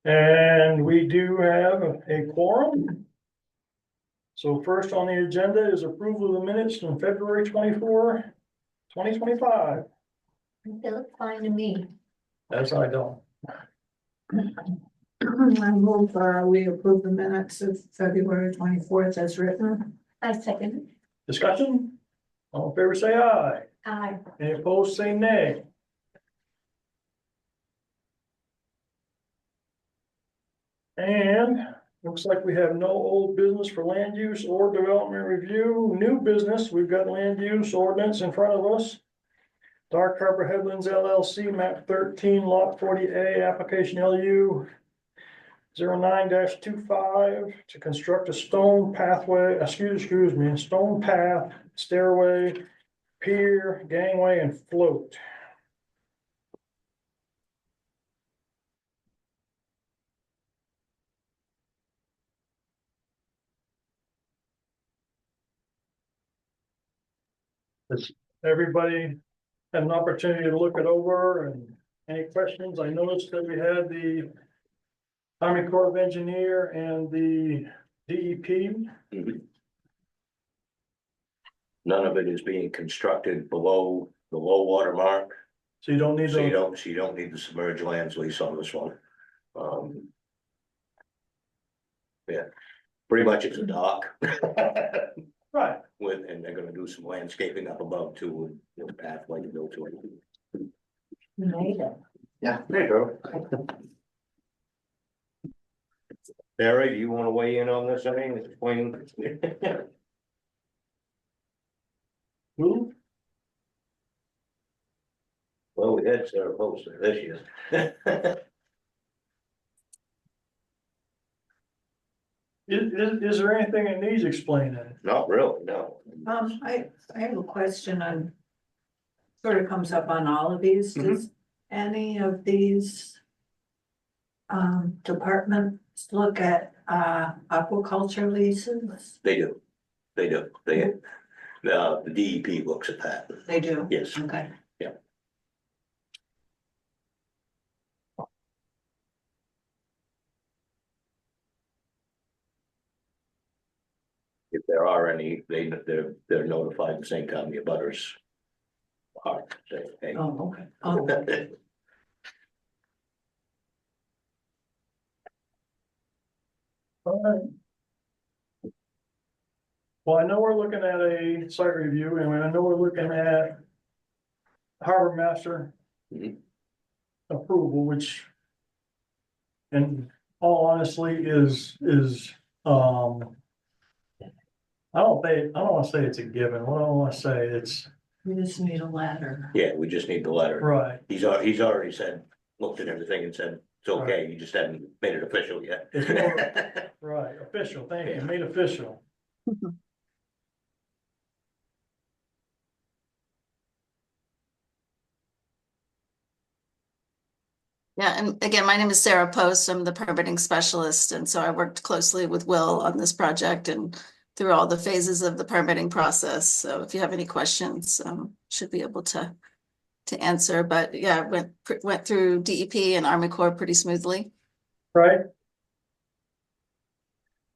And we do have a quorum. So first on the agenda is approval of the minutes from February 24, 2025. They look fine to me. That's I don't. I move, we approve the minutes of February 24th as written. I second. Discussion? All in favor, say aye. Aye. Any opposed, say nay. And looks like we have no old business for land use or development review. New business, we've got land use ordinance in front of us. Dark Harbor Headlands LLC, map 13, lot 40A, application LU 09-25 to construct a stone pathway, excuse me, a stone path, stairway, pier, gangway, and float. Does everybody have an opportunity to look it over, and any questions? I noticed that we had the Army Corps of Engineer and the DEP. None of it is being constructed below the low water mark, So you don't need so to, you don't need the submerged lands lease on this one. Yeah, pretty much it's a dock. right, And they're gonna do some landscaping up above too, with the pathway to go to it. You made it. Yeah, there you go. Barry, do you wanna weigh in on this, I mean, explain? who? Well, we had Sarah Poster this year. Is there anything that needs explaining? Not really, no. I have a question on, sort of comes up on all of these. Does any of these departments look at aquaculture leases? They do, the DEP looks at that, They do? yes. Okay. If there are any, they're notified at the same time the abutters are, say, hey. Oh, okay. Oh, All right. Well, I know we're looking at a site review, and I know we're looking at harbor master approval, which in all honestly is, I don't want to say it's a given. What I want to say, it's we just need a ladder. Yeah, we just need the letter. right. He's already said, looked at everything and said, it's okay, you just haven't made it official yet. It's more, right, official, thank you, made official. Yeah, and again, my name is Sarah Post. I'm the permitting specialist, and so I worked closely with Will on this project and through all the phases of the permitting process. So if you have any questions, should be able to answer. But yeah, went through DEP and Army Corps pretty smoothly. Right?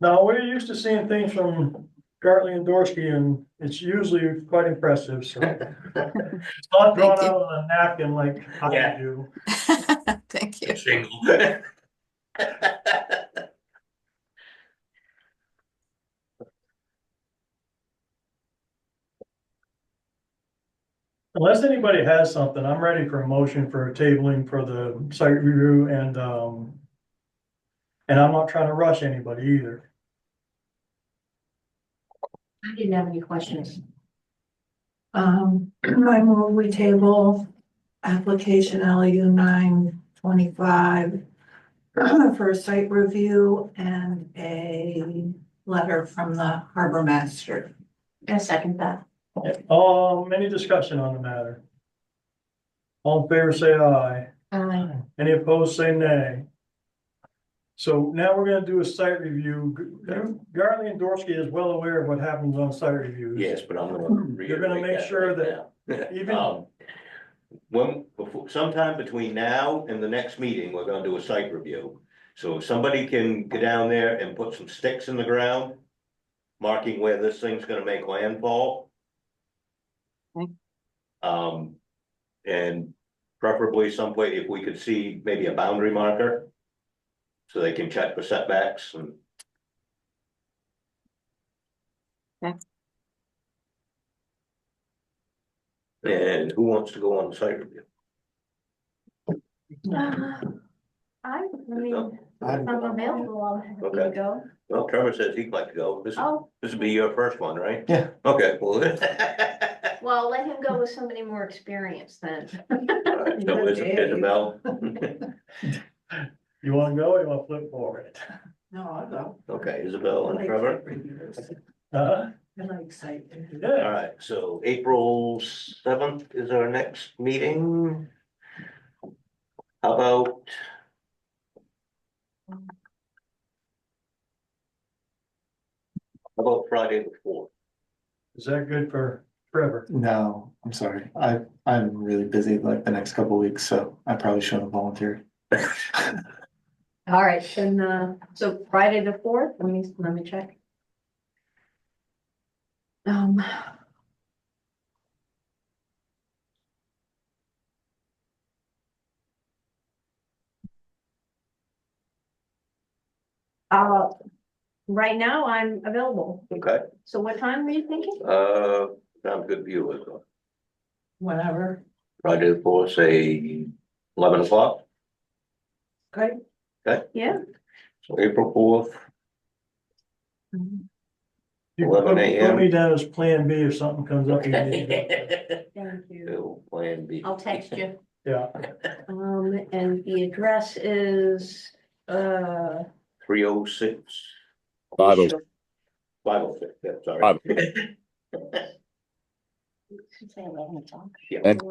Now, we're used to seeing things from Gartley and Dorsey, and it's usually quite impressive, so. It's not drawn Thank you. out on a napkin like I Yeah. do. Thank you. Single. Unless anybody has something, I'm ready for a motion for a tabling for the site review and I'm not trying to rush anybody either. I didn't have any questions. I move we table application LU 925 for a site review and a letter from the harbor master. I second that. Any discussion on the matter? All in favor, say aye. Aye. Any opposed, say nay. So now we're gonna do a site review. Gartley and Dorsey is well aware of what happens on site reviews. Yes, but I'm gonna. You're gonna make sure that Even. Sometime between now and the next meeting, we're gonna do a site review. So if somebody can go down there and put some sticks in the ground, marking where this thing's gonna make landfall. Okay. And preferably someplace, if we could see maybe a boundary marker. So they can check for setbacks and. Okay. And who wants to go on the site review? I mean, if I'm available, I'll have Okay. to go. Well, Trevor says he'd like to go. Oh, This would be your first one, right? Yeah. Okay, well. well, let him go with somebody more experienced then. Alright, so Isabel. You wanna go or you wanna flip forward? No, I'll go. Okay, Isabel I and like Trevor. site reviews. Uh, I like site reviews. yeah, Alright, so April 7th is our next meeting. How about? How about Friday the 4th? is that good for Trevor? No, I'm sorry. I'm really busy like the next couple of weeks, so I probably shouldn't have volunteered. All right, then, so Friday the 4th, let me check. Uh, right now I'm available. Okay, So what time were you thinking? sounds good for you as well. Whenever, Friday the 4th, say 11 o'clock, okay, Yeah. so April 4th. You can 11 put a.m. me down as plan B if something comes up. you need to go. Thank you. So, Plan B. I'll text you. Yeah, And the address is, 306. 506. 506, yeah, sorry. 506. say 11 o'clock. Yeah. And-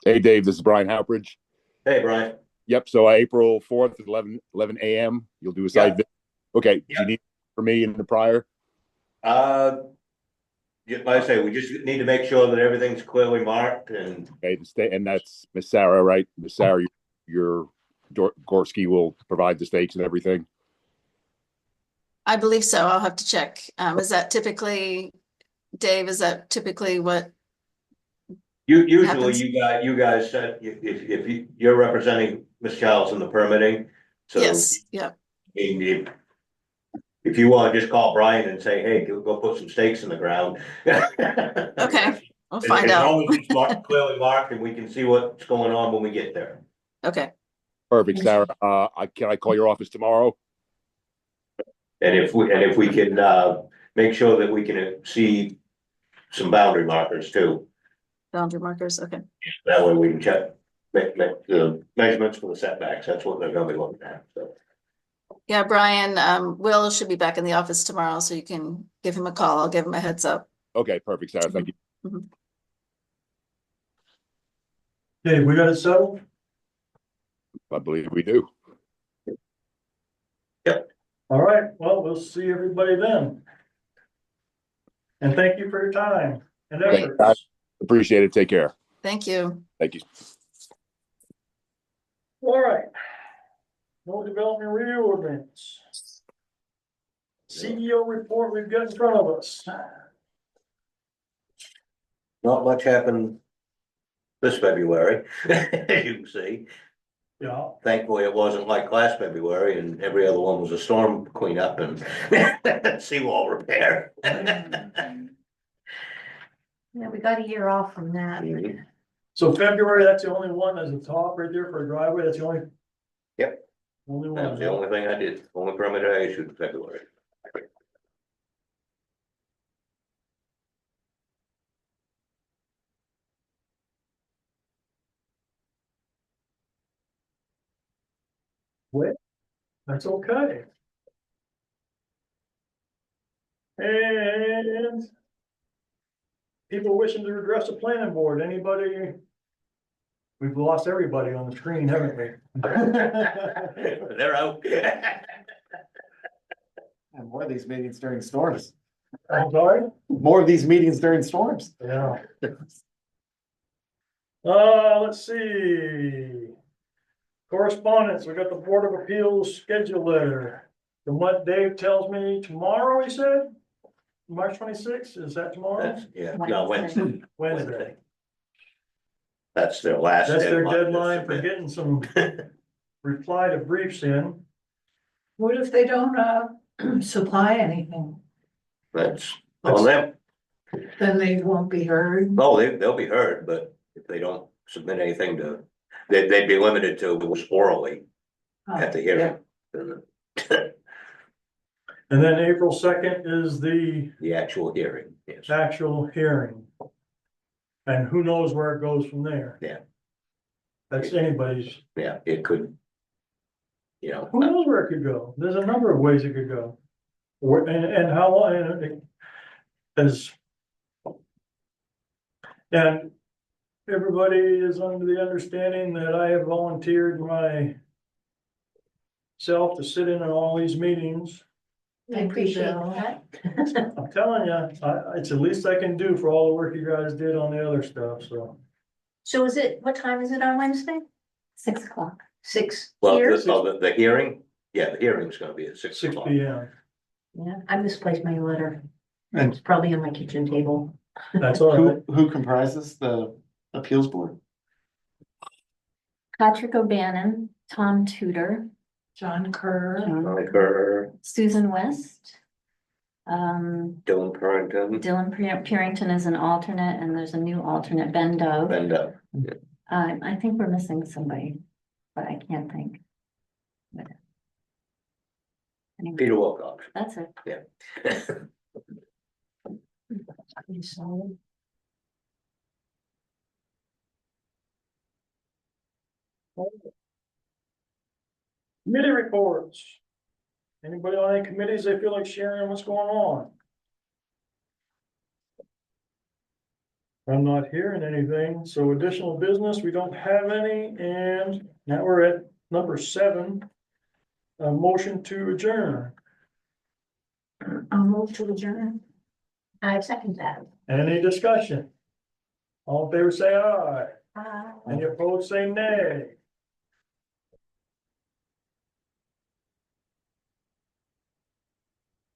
Hey, Dave, this is Brian Howbridge. Hey, Brian. Yep, so April 4th at 11 a.m. You'll do a site visit. Okay, do Yeah. you need for me in the prior? Just like I say, we just need to make sure that everything's clearly marked and, Okay, and that's Miss Sarah, right? Miss Sarah, your Gorski will provide the stakes and everything. I believe so. I'll have to check. Is that typically, Dave, is that typically what? usually Happens. you guys said, if you're representing Ms. Childs in the permitting. So, Yes, yeah, I mean, if you want to just call Brian and say, hey, go put some stakes in the ground. okay, we'll find As out. long as it's clearly marked and we can see what's going on when we get there. Okay, Perfect, Sarah. Can I call your office tomorrow? And if we can, make sure that we can see some boundary markers too. boundary markers, okay. That way we can check, make the measurements for the setbacks. That's what they're gonna be looking at, so. Yeah, Brian, Will should be back in the office tomorrow, so you can give him a call. I'll give him a heads up. Okay, perfect, Sarah. Thank you. Dave, we got it settled? I believe we do. All right, well, we'll see everybody then. And thank you for your time and Thank you, efforts. guys. Appreciate it. Take care. Thank you. Thank you. All right. No development review ordinance. CEO report we've got in front of us. Not much happened this February, as you can see. Yeah, Thankfully, it wasn't like last February and every other one was a storm cleanup and seawall repair. Yeah, we got a year off from that. Mhm. so February, that's the only one as a top right there for a driveway, that's the only. Yep. Only That was one. the only thing I did, only permit I issued in February. That's okay. And people wishing to address the planning board, anybody? We've lost everybody on the screen, haven't we? They're out. And more of these meetings during storms. I'm sorry? More of these meetings during storms. Yeah. Let's see. Correspondence, we got the Board of Appeals schedule letter. From what Dave tells me, tomorrow, he said? March 26th, is that tomorrow? That's, yeah, no, Wednesday. Wednesday. That's their last. That's their to deadline for submit. getting some reply to briefs in. What if they don't, supply anything? That's on them. Then they won't be heard? Oh, they'll be heard, but if they don't submit anything to, they'd be limited to orally at the hearing. And then April 2nd is the The actual hearing, yes. actual hearing. And who knows where it goes from there? Yeah. That's anybody's, Yeah, it could. You know, who knows where it could go? There's a number of ways it could go. Or, and how, and it is. And everybody is under the understanding that I have volunteered myself to sit in on all these meetings. I appreciate that. I'm telling you, it's the least I can do for all the work you guys did on the other stuff, so. So is it, what time is it on Wednesday? 6 o'clock. 6 well, here? the hearing, yeah, the hearing's gonna be at 6 6 o'clock. P.M. Yeah, I misplaced my letter. And It's probably on my kitchen table. That's all right. who comprises the appeals board? Patrick O'Bannon, Tom Tudor, John Kerr, Like her, Susan West. Dylan Purrington, Dylan Purington is an alternate and there's a new alternate, Ben Dove. and I think we're missing somebody, but I can't think. But- Anyway, Peter Wilcox. that's it. Committee reports. Anybody on any committees they feel like sharing what's going on? I'm not hearing anything, so additional business, we don't have any, and now we're at number 7. A motion to adjourn. I'll move to adjourn. I second that. Any discussion? All in favor say aye. Any opposed say nay.